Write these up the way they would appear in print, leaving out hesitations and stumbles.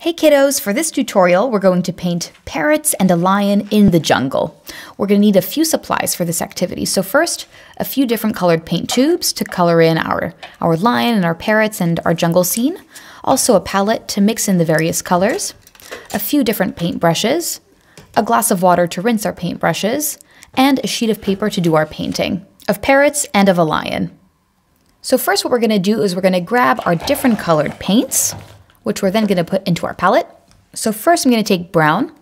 Hey kiddos, for this tutorial we're going to paint parrots and a lion in the jungle. We're going to need a few supplies for this activity. So first, a few different colored paint tubes to color in our lion and our parrots and our jungle scene. Also a palette to mix in the various colors. A few different paint brushes. A glass of water to rinse our paint brushes. And a sheet of paper to do our painting of parrots and of a lion. So first what we're going to do is we're going to grab our different colored paints, which we're then going to put into our palette. So first I'm going to take brown,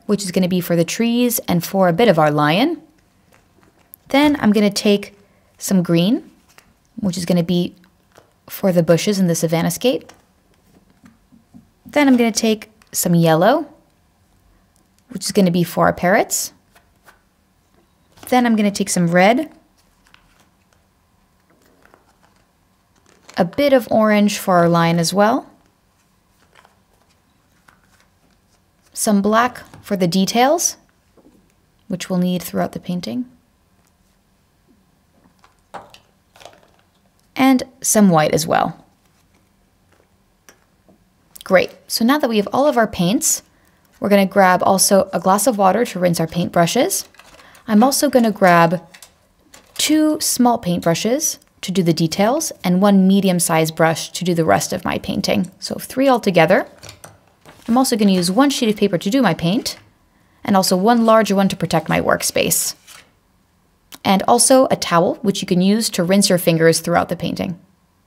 which is going to be for the trees and for a bit of our lion. Then I'm going to take some green, which is going to be for the bushes in the savanna-scape. Then I'm going to take some yellow, which is going to be for our parrots. Then I'm going to take some red, a bit of orange for our lion as well. Some black for the details, which we'll need throughout the painting. And some white as well. Great, so now that we have all of our paints, we're going to grab also a glass of water to rinse our paint brushes. I'm also going to grab 2 small paint brushes to do the details and 1 medium-sized brush to do the rest of my painting. So 3 altogether. I'm also going to use 1 sheet of paper to do my paint, and also 1 larger one to protect my workspace. And also a towel, which you can use to rinse your fingers throughout the painting.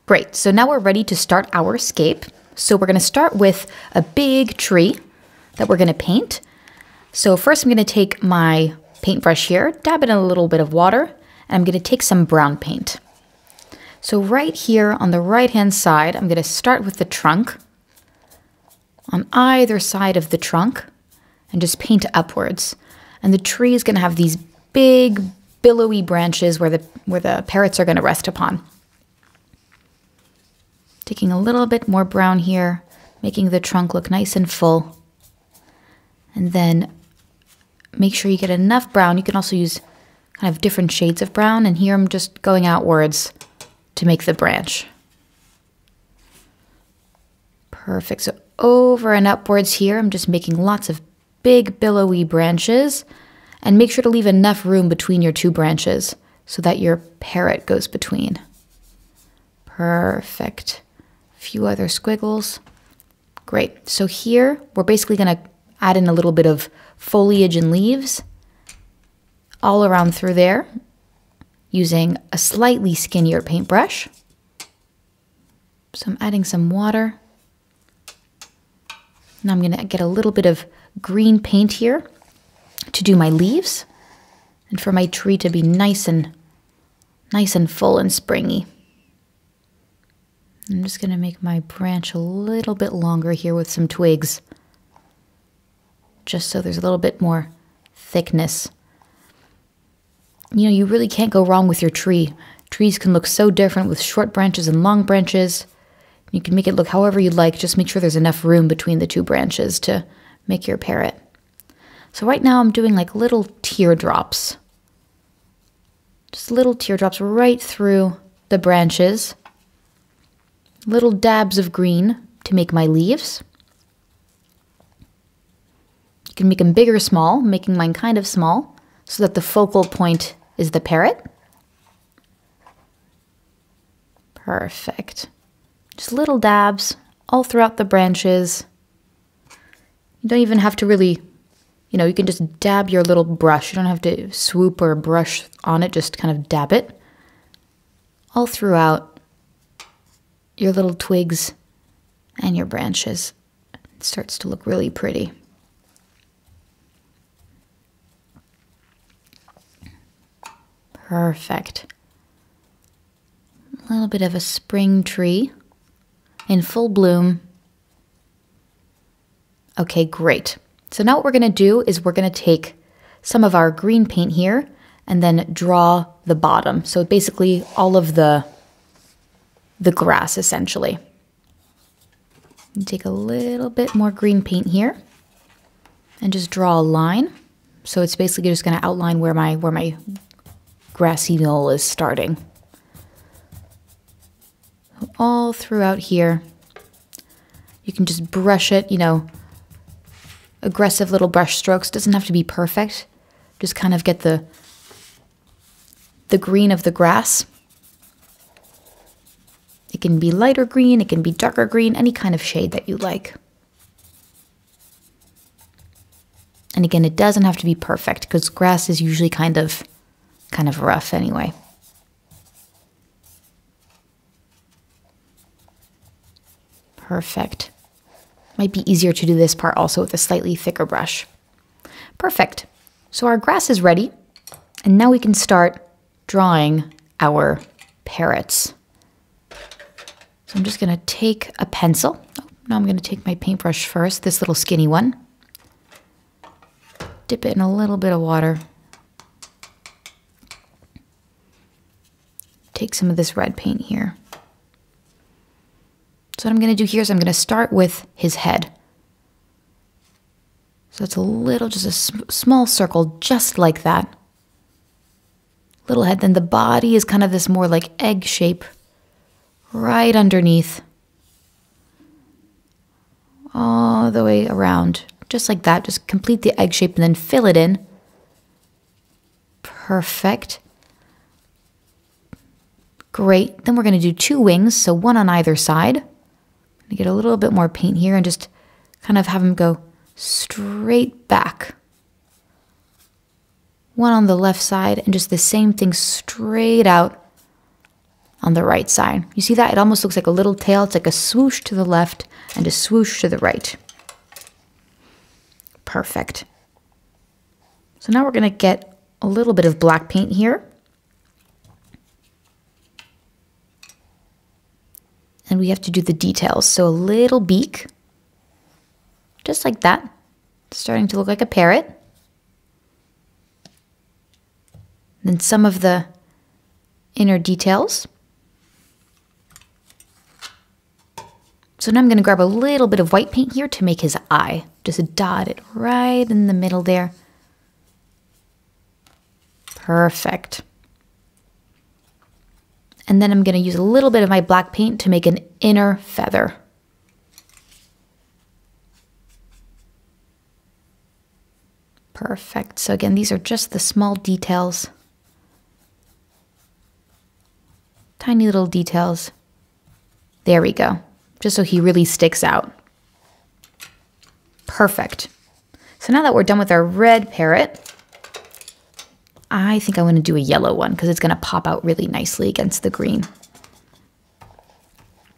Great, so now we're ready to start our scape. So we're going to start with a big tree that we're going to paint. So first I'm going to take my paintbrush here, dab it in a little bit of water, and I'm going to take some brown paint. So right here on the right-hand side, I'm going to start with the trunk on either side of the trunk and just paint upwards. And the tree is going to have these big billowy branches where the parrots are going to rest upon. Taking a little bit more brown here, making the trunk look nice and full. And then make sure you get enough brown. You can also use kind of different shades of brown, and here I'm just going outwards to make the branch. Perfect. So over and upwards here, I'm just making lots of big billowy branches, and make sure to leave enough room between your 2 branches so that your parrot goes between. Perfect. A few other squiggles. Great. So here we're basically going to add in a little bit of foliage and leaves all around through there using a slightly skinnier paintbrush. So I'm adding some water. Now I'm going to get a little bit of green paint here to do my leaves and for my tree to be nice and full and springy. I'm just going to make my branch a little bit longer here with some twigs, just so there's a little bit more thickness. You know, you really can't go wrong with your tree. Trees can look so different with short branches and long branches. You can make it look however you'd like. Just make sure there's enough room between the 2 branches to make your parrot. So right now I'm doing like little teardrops. Just little teardrops right through the branches. Little dabs of green to make my leaves. You can make them big or small, making mine kind of small so that the focal point is the parrot. Perfect. Just little dabs all throughout the branches. You don't even have to really, you can just dab your little brush. You don't have to swoop or brush on it, just kind of dab it all throughout your little twigs and your branches. It starts to look really pretty. Perfect. A little bit of a spring tree in full bloom. Okay, great. So now what we're going to do is we're going to take some of our green paint here and then draw the bottom. So basically all of the grass essentially. Take a little bit more green paint here and just draw a line. So it's basically just going to outline where my grassy knoll is starting. All throughout here. You can just brush it, you know, aggressive little brush strokes. Doesn't have to be perfect. Just kind of get the green of the grass. It can be lighter green, it can be darker green, any kind of shade that you like. And again, it doesn't have to be perfect because grass is usually kind of rough anyway. Perfect. Might be easier to do this part also with a slightly thicker brush. Perfect. So our grass is ready, and now we can start drawing our parrots. So I'm just going to take a pencil. Oh, no, I'm going to take my paintbrush first, this little skinny one. Dip it in a little bit of water. Take some of this red paint here. So what I'm going to do here is I'm going to start with his head. So it's a little, just a small circle, just like that. Little head. Then the body is kind of this more like egg shape right underneath. All the way around. Just like that. Just complete the egg shape and then fill it in. Perfect. Great. Then we're going to do 2 wings, so one on either side. I'm going to get a little bit more paint here and just kind of have them go straight back. One on the left side and just the same thing straight out on the right side. You see that? It almost looks like a little tail. It's like a swoosh to the left and a swoosh to the right. Perfect. So now we're going to get a little bit of black paint here. And we have to do the details. So a little beak, just like that. Starting to look like a parrot. Then some of the inner details. So now I'm going to grab a little bit of white paint here to make his eye. Just dot it right in the middle there. Perfect. And then I'm going to use a little bit of my black paint to make an inner feather. Perfect. So again, these are just the small details. Tiny little details. There we go. Just so he really sticks out. Perfect. So now that we're done with our red parrot, I think I want to do a yellow one because it's going to pop out really nicely against the green.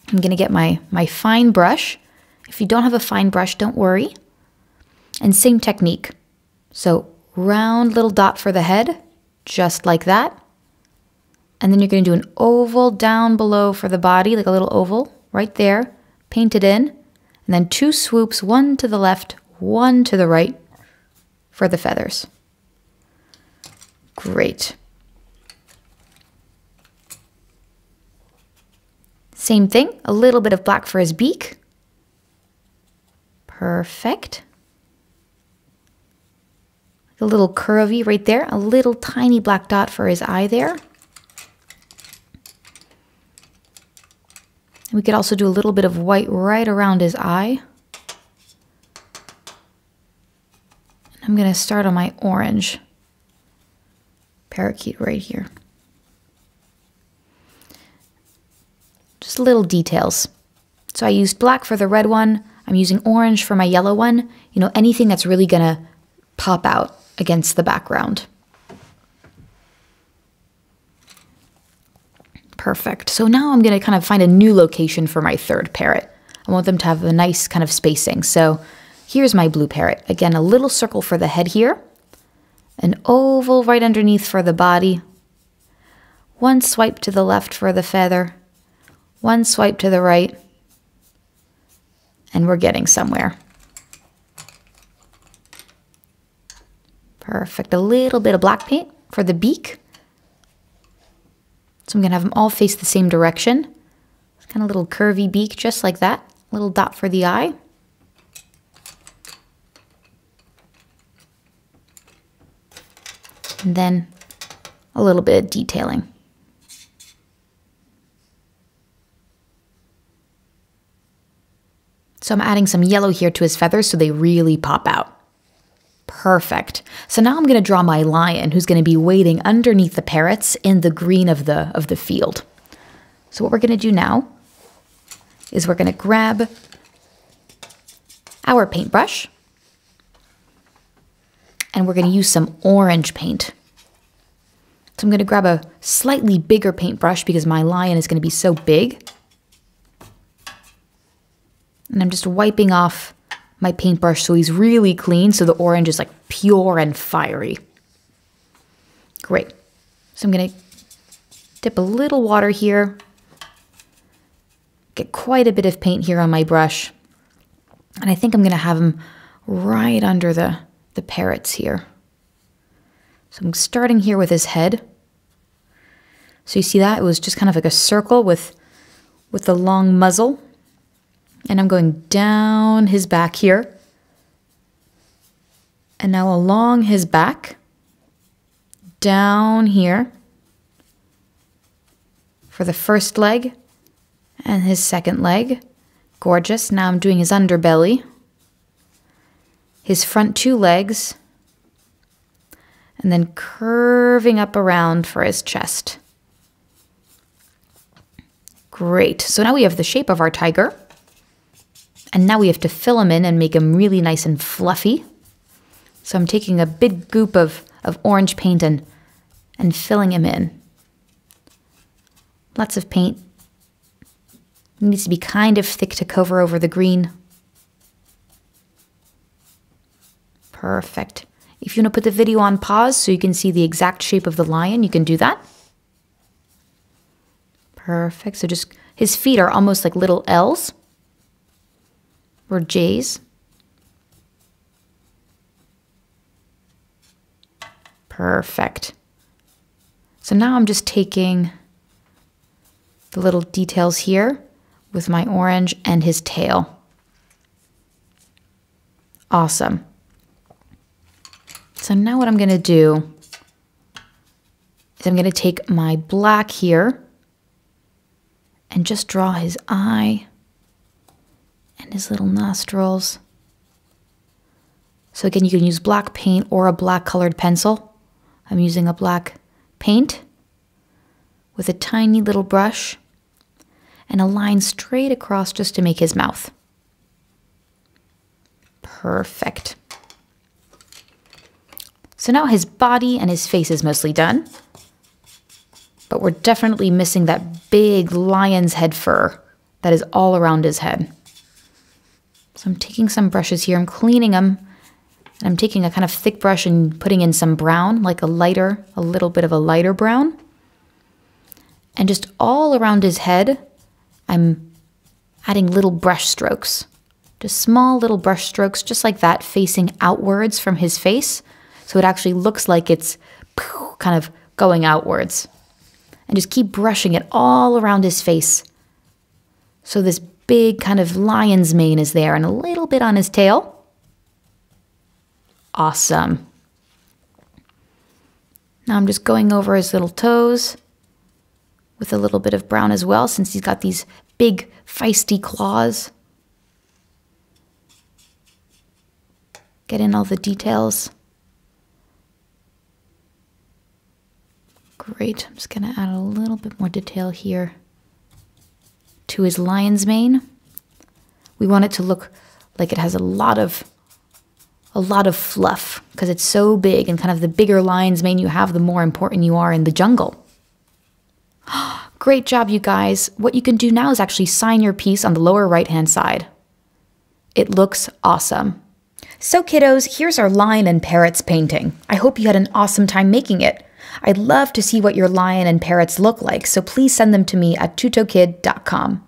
I'm going to get my fine brush. If you don't have a fine brush, don't worry. And same technique. So round little dot for the head, just like that. And then you're going to do an oval down below for the body, like a little oval right there. Paint it in. And then 2 swoops, one to the left, one to the right for the feathers. Great. Same thing, a little bit of black for his beak. Perfect. A little curvy right there, a little tiny black dot for his eye there. And we could also do a little bit of white right around his eye. And I'm going to start on my orange parakeet right here. Just little details. So I used black for the red one. I'm using orange for my yellow one. You know, anything that's really going to pop out against the background. Perfect. So now I'm going to kind of find a new location for my third parrot. I want them to have a nice kind of spacing. So here's my blue parrot. Again, a little circle for the head here. An oval right underneath for the body. One swipe to the left for the feather. One swipe to the right. And we're getting somewhere. Perfect. A little bit of black paint for the beak. So I'm going to have them all face the same direction. It's kind of a little curvy beak, just like that. A little dot for the eye. And then a little bit of detailing. So I'm adding some yellow here to his feathers so they really pop out. Perfect. So now I'm going to draw my lion who's going to be waiting underneath the parrots in the green of the field. So what we're going to do now is we're going to grab our paintbrush and we're going to use some orange paint. So I'm going to grab a slightly bigger paintbrush because my lion is going to be so big. And I'm just wiping off my paintbrush so he's really clean, so the orange is like pure and fiery. Great. So I'm going to dip a little water here. Get quite a bit of paint here on my brush. And I think I'm going to have him right under the parrots here. So I'm starting here with his head. So you see that? It was just kind of like a circle with the long muzzle. And I'm going down his back here. And now along his back. Down here. For the first leg. And his second leg. Gorgeous. Now I'm doing his underbelly. His front two legs. And then curving up around for his chest. Great. So now we have the shape of our tiger. And now we have to fill him in and make him really nice and fluffy. So I'm taking a big goop of orange paint and filling him in. Lots of paint. It needs to be kind of thick to cover over the green. Perfect. If you want to put the video on pause so you can see the exact shape of the lion, you can do that. Perfect. So just his feet are almost like little L's. Or J's. Perfect. So now I'm just taking the little details here with my orange and his tail. Awesome. So now what I'm going to do is I'm going to take my black here and just draw his eye and his little nostrils. So again, you can use black paint or a black colored pencil. I'm using a black paint with a tiny little brush and a line straight across just to make his mouth. Perfect. So now his body and his face is mostly done, but we're definitely missing that big lion's head fur that is all around his head. So I'm taking some brushes here, I'm cleaning them, and I'm taking a kind of thick brush and putting in some brown, like a little bit of a lighter brown. And just all around his head, I'm adding little brush strokes. Just small little brush strokes, just like that, facing outwards from his face. So it actually looks like it's kind of going outwards. And just keep brushing it all around his face. So this big kind of lion's mane is there and a little bit on his tail. Awesome. Now I'm just going over his little toes with a little bit of brown as well, since he's got these big feisty claws. Get in all the details. Great. I'm just going to add a little bit more detail here to his lion's mane. We want it to look like it has a lot of fluff because it's so big, and kind of the bigger lion's mane you have, the more important you are in the jungle. Great job, you guys. What you can do now is actually sign your piece on the lower right-hand side. It looks awesome. So kiddos, here's our lion and parrots painting. I hope you had an awesome time making it. I'd love to see what your lion and parrots look like, so please send them to me at tutokid.com.